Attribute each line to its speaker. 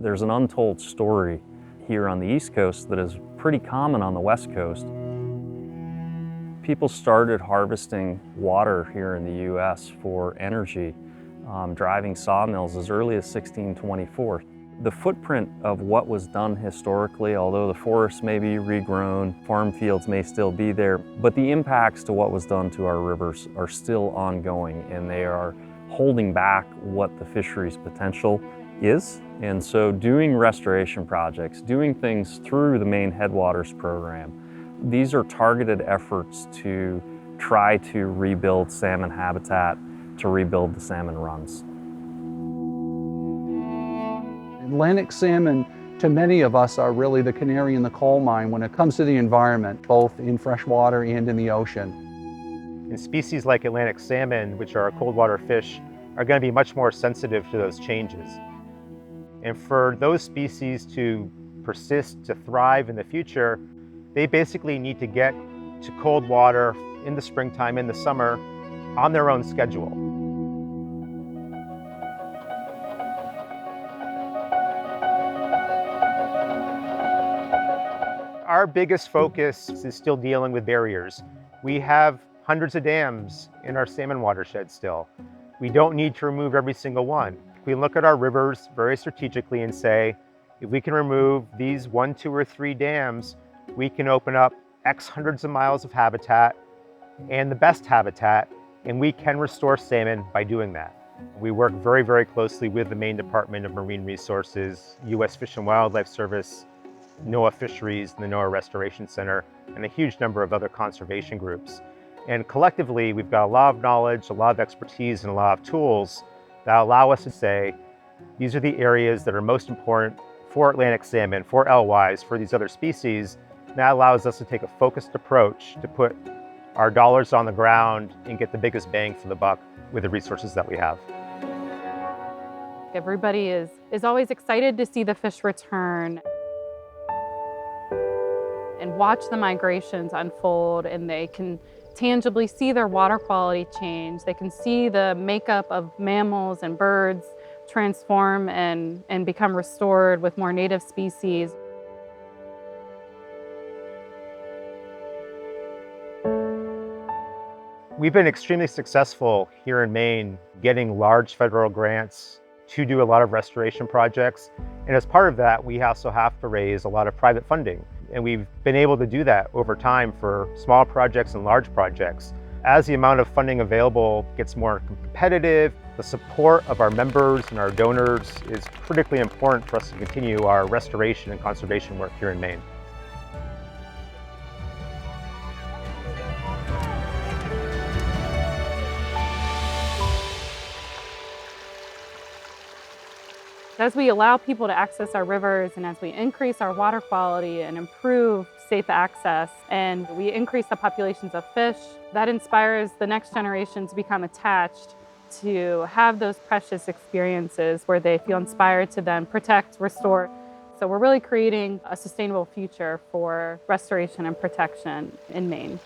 Speaker 1: There's an untold story here on the East Coast that is pretty common on the West Coast. People started harvesting water here in the U.S. for energy, driving sawmills as early as 1624. The footprint of what was done historically, although the forests may be regrown, farm fields may still be there, but the impacts to what was done to our rivers are still ongoing, and they are holding back what the fishery's potential is. And so doing restoration projects, doing things through the Maine Headwaters program, these are targeted efforts to try to rebuild salmon habitat, to rebuild the salmon runs.
Speaker 2: Atlantic salmon, to many of us, are really the canary in the coal mine when it comes to the environment, both in freshwater and in the ocean.
Speaker 3: And species like Atlantic salmon, which are cold water fish, are going to be much more sensitive to those changes. And for those species to persist, to thrive in the future, they basically need to get to cold water in the springtime, in the summer, on their own schedule. Our biggest focus is still dealing with barriers. We have hundreds of dams in our salmon watershed still. We don't need to remove every single one. We look at our rivers very strategically and say, if we can remove these 1, 2, or 3 dams, we can open up X hundreds of miles of habitat and the best habitat, and we can restore salmon by doing that. We work very, very closely with the Maine Department of Marine Resources, U.S. Fish and Wildlife Service, NOAA Fisheries, and the NOAA Restoration Center, and a huge number of other conservation groups. And collectively, we've got a lot of knowledge, a lot of expertise, and a lot of tools that allow us to say, these are the areas that are most important for Atlantic salmon, for alewives, for these other species. And that allows us to take a focused approach to put our dollars on the ground and get the biggest bang for the buck with the resources that we have.
Speaker 4: Everybody is always excited to see the fish return and watch the migrations unfold, and they can tangibly see their water quality change. They can see the makeup of mammals and birds transform and become restored with more native species.
Speaker 3: We've been extremely successful here in Maine getting large federal grants to do a lot of restoration projects. And as part of that, we also have to raise a lot of private funding. And we've been able to do that over time for small projects and large projects. As the amount of funding available gets more competitive, the support of our members and our donors is critically important for us to continue our restoration and conservation work here in Maine.
Speaker 4: As we allow people to access our rivers, and as we increase our water quality and improve safe access, and we increase the populations of fish, that inspires the next generation to become attached, to have those precious experiences where they feel inspired to then protect, restore. So we're really creating a sustainable future for restoration and protection in Maine.